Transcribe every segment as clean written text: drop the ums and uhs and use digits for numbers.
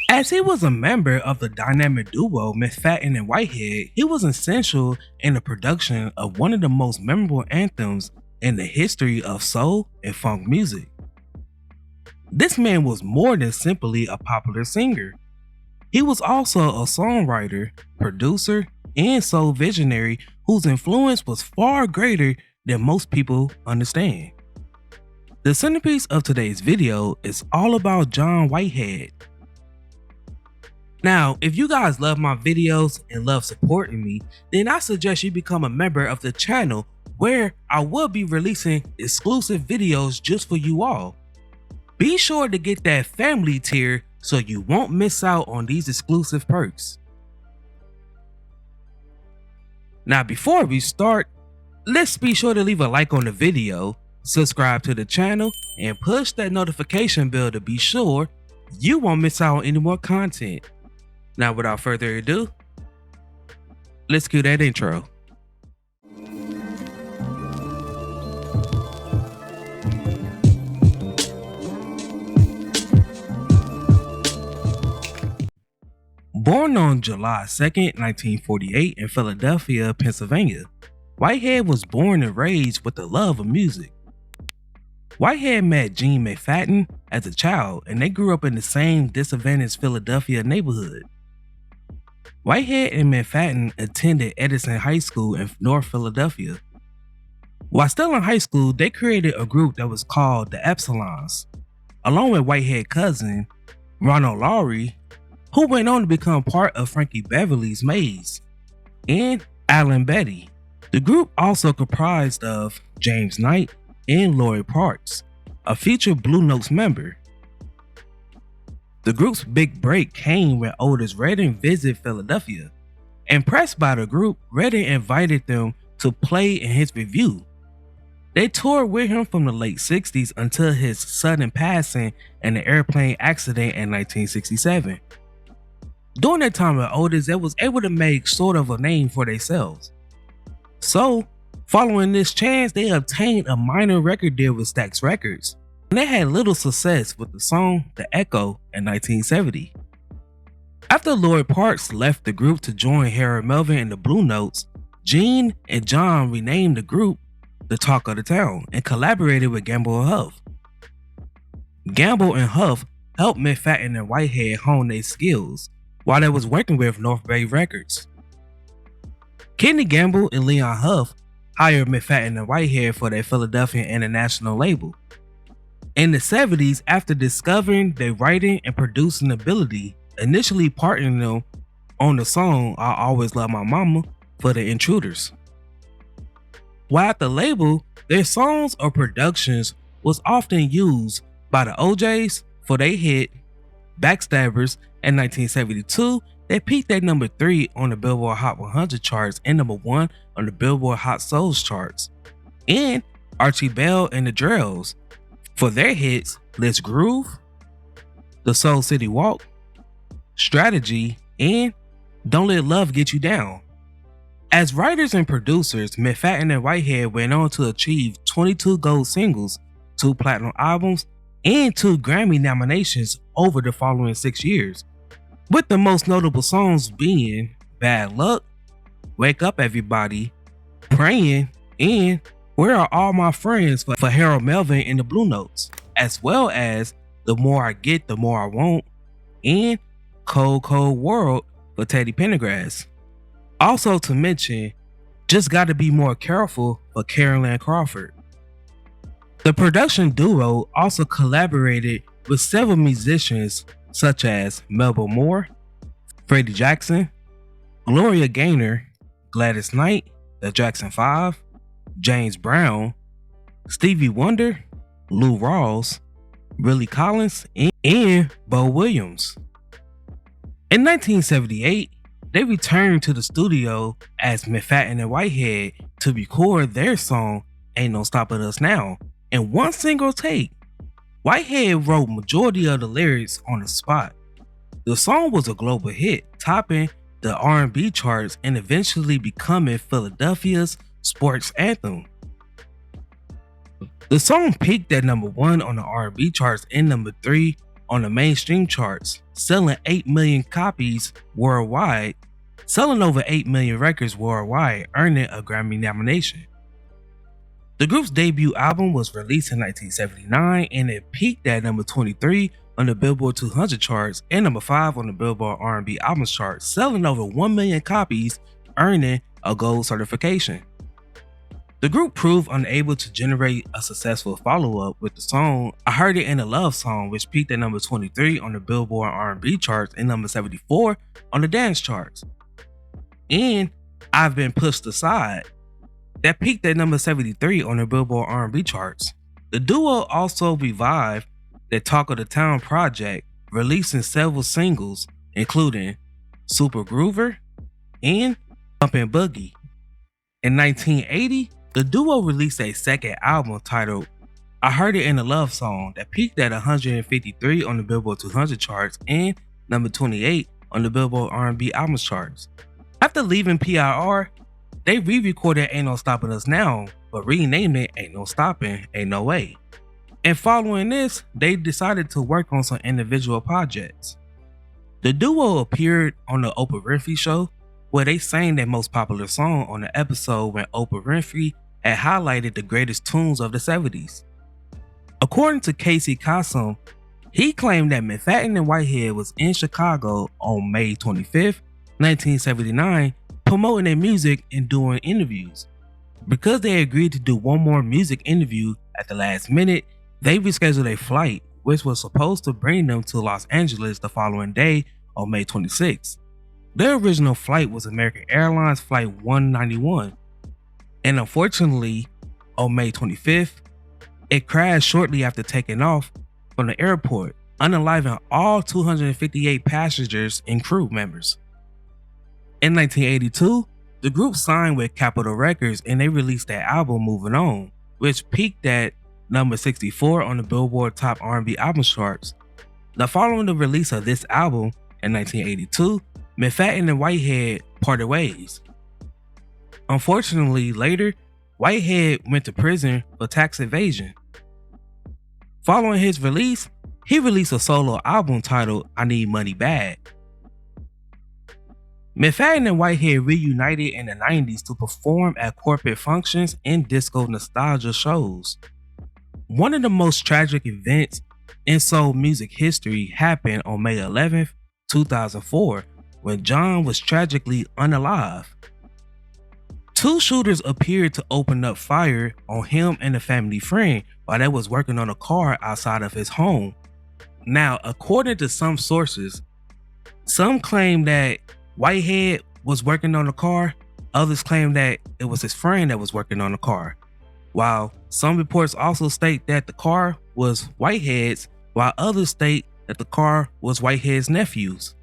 As he was a member of the dynamic duo McFadden and Whitehead, he was essential in the production of one of the most memorable anthems in the history of soul and funk music. This man was more than simply a popular singer. He was also a songwriter, producer, and soul visionary whose influence was far greater than most people understand. The centerpiece of today's video is all about John Whitehead. Now, if you guys love my videos and love supporting me, then I suggest you become a member of the channel where I will be releasing exclusive videos just for you all. Be sure to get that family tier so you won't miss out on these exclusive perks. Now, before we start, let's be sure to leave a like on the video, subscribe to the channel, and push that notification bell to be sure you won't miss out on any more content. Now, without further ado, let's cue that intro. Born on July 2nd, 1948 in Philadelphia, Pennsylvania, Whitehead was born and raised with the love of music. Whitehead met Jean McFadden as a child, and they grew up in the same disadvantaged Philadelphia neighborhood. Whitehead and McFadden attended Edison High School in North Philadelphia. While still in high school, they created a group that was called the Epsilons, along with Whitehead's cousin, Ronald Lowry, who went on to become part of Frankie Beverly's Maze, and Alan Betty. The group also comprised of James Knight and Lloyd Parks, a future Blue Notes member. The group's big break came when Otis Redding visited Philadelphia. Impressed by the group, Redding invited them to play in his revue. They toured with him from the late 60s until his sudden passing in an airplane accident in 1967. During that time with Otis, they was able to make sort of a name for themselves. So, following this chance, they obtained a minor record deal with Stax Records, and they had little success with the song The Echo in 1970. After Lloyd Parks left the group to join Harold Melvin and the Blue Notes, Gene and John renamed the group The Talk of the Town and collaborated with Gamble and Huff. Gamble and Huff helped McFadden and Whitehead hone their skills while they was working with North Bay Records. Kenny Gamble and Leon Huff hired McFadden and Whitehead for their Philadelphia International label. In the 70s, after discovering their writing and producing ability, initially partnering them on the song I Always Love My Mama for the Intruders. While at the label, their songs or productions was often used by the OJs for their hit Backstabbers in 1972. They peaked at number 3 on the Billboard Hot 100 charts and number 1 on the Billboard Hot Souls charts. And Archie Bell and the Drells for their hits Let's Groove, The Soul City Walk, Strategy, and Don't Let Love Get You Down. As writers and producers, McFadden and Whitehead went on to achieve 22 gold singles, 2 platinum albums, and 2 Grammy nominations over the following 6 years, with the most notable songs being Bad Luck, Wake Up Everybody, Praying, and Where Are All My Friends for Harold Melvin and the Blue Notes, as well as The More I Get, The More I Want, and Cold Cold World for Teddy Pendergrass. Also to mention, Just Gotta Be More Careful for Carolyn Crawford. The production duo also collaborated with several musicians such as Melba Moore, Freddie Jackson, Gloria Gaynor, Gladys Knight, the Jackson 5, James Brown, Stevie Wonder, Lou Rawls, Billy Collins, and Bo Williams. In 1978, they returned to the studio as McFadden and Whitehead to record their song Ain't No Stoppin Us Now in one single take. Whitehead wrote majority of the lyrics on the spot. The song was a global hit, topping the R&B charts and eventually becoming Philadelphia's sports anthem. The song peaked at number 1 on the R&B charts and number 3 on the mainstream charts, selling 8 million copies worldwide, selling over 8 million records worldwide, earning a Grammy nomination. The group's debut album was released in 1979 and it peaked at number 23 on the Billboard 200 charts and number 5 on the Billboard R&B albums chart, selling over 1 million copies, earning a gold certification. The group proved unable to generate a successful follow-up with the song I Heard It in a Love Song, which peaked at number 23 on the Billboard R&B charts and number 74 on the dance charts. And I've Been Pushed Aside, that peaked at number 73 on the Billboard R&B charts. The duo also revived the Talk of the Town project, releasing several singles including Super Groover and Bumpin' Boogie. In 1980, the duo released a second album titled I Heard It in a Love Song that peaked at 153 on the Billboard 200 charts and number 28 on the Billboard R&B albums charts. After leaving PIR, they re-recorded Ain't No Stoppin Us Now, but renamed it Ain't No Stoppin', Ain't No Way. And following this, they decided to work on some individual projects. The duo appeared on the Oprah Winfrey Show, where they sang their most popular song on the episode when Oprah Winfrey had highlighted the greatest tunes of the 70s. According to Casey Kasem, he claimed that McFadden and Whitehead was in Chicago on May 25th, 1979, promoting their music and doing interviews. Because they agreed to do one more music interview at the last minute, they rescheduled a flight which was supposed to bring them to Los Angeles the following day on May 26th. Their original flight was American Airlines Flight 191, and unfortunately, on May 25th, it crashed shortly after taking off from the airport, unaliving all 258 passengers and crew members. In 1982, the group signed with Capitol Records and they released their album Moving On, which peaked at number 64 on the Billboard Top R&B Albums charts. Now, following the release of this album in 1982, McFadden and Whitehead parted ways. Unfortunately, later, Whitehead went to prison for tax evasion. Following his release, he released a solo album titled I Need Money Bad. McFadden and Whitehead reunited in the 90s to perform at corporate functions and disco nostalgia shows. One of the most tragic events in soul music history happened on May 11th, 2004, when John was tragically unalive. Two shooters appeared to open up fire on him and a family friend while they was working on a car outside of his home. Now, according to some sources, some claim that Whitehead was working on the car, others claim that it was his friend that was working on the car, while some reports also state that the car was Whitehead's, while others state that the car was Whitehead's nephew's.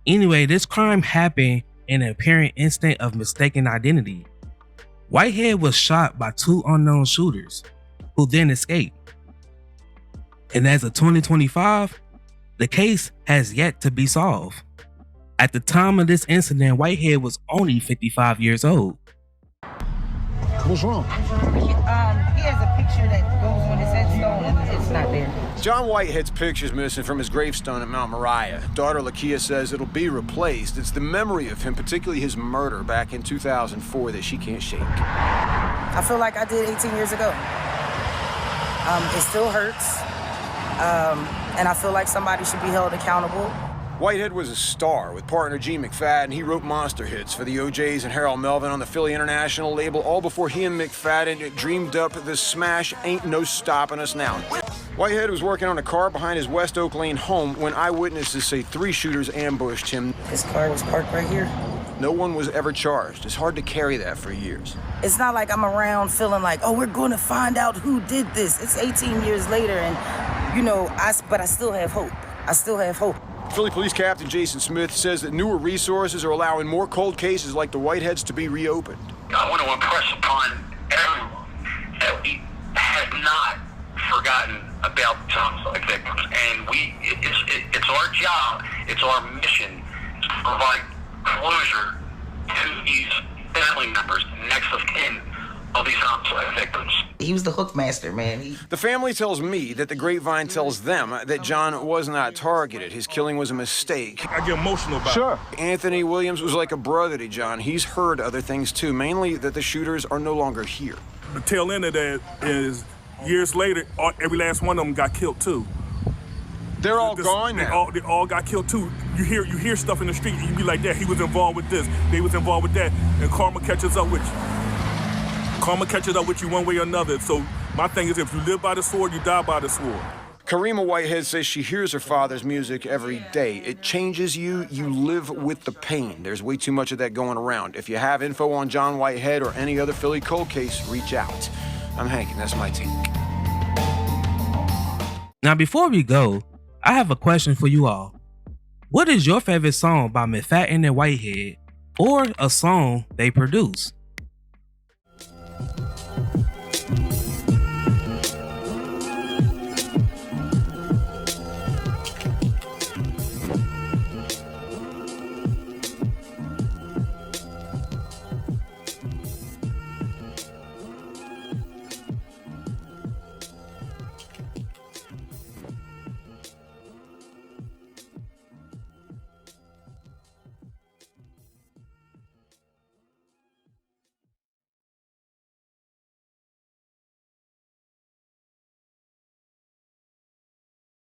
Anyway, this crime happened in an apparent instant of mistaken identity. Whitehead was shot by two unknown shooters, who then escaped. And as of 2025, the case has yet to be solved. At the time of this incident, Whitehead was only 55 years old. What's wrong? He has a picture that goes with his headstone and it's not there. John Whitehead's picture's missing from his gravestone at Mount Moriah. Daughter Lakia says it'll be replaced. It's the memory of him, particularly his murder back in 2004, that she can't shake. I feel like I did 18 years ago. It still hurts. And I feel like somebody should be held accountable. Whitehead was a star with partner G. McFadden. He wrote monster hits for the OJs and Harold Melvin on the Philly International label, all before he and McFadden dreamed up the smash Ain't No Stoppin Us Now. Whitehead was working on a car behind his West Oak Lane home when eyewitnesses say 3 shooters ambushed him. This car was parked right here. No one was ever charged. It's hard to carry that for years. It's not like I'm around feeling like, oh, we're going to find out who did this. It's 18 years later and, you know, but I still have hope. I still have hope. Philly Police Captain Jason Smith says that newer resources are allowing more cold cases like the Whiteheads to be reopened. I want to impress upon everyone that we have not forgotten about homicide victims, and it's our job, it's our mission to provide closure to these family members, next of kin all these homicide victims. He was the hook master, man. The family tells me that the grapevine tells them that John was not targeted. His killing was a mistake. I get emotional about it. Anthony Williams was like a brother to John. He's heard other things too, mainly that the shooters are no longer here. The tail end of that is years later, every last one of them got killed too. They're all gone now. They all got killed too. You hear stuff in the street, and you be like, that he was involved with this, they was involved with that, and karma catches up with you. Karma catches up with you one way or another. So my thing is, if you live by the sword, you die by the sword. Karima Whitehead says she hears her father's music every day. It changes you. You live with the pain. There's way too much of that going around. If you have info on John Whitehead or any other Philly cold case, reach out. I'm Hank, and that's my take. Now, before we go, I have a question for you all. What is your favorite song by McFadden and Whitehead, or a song they produce?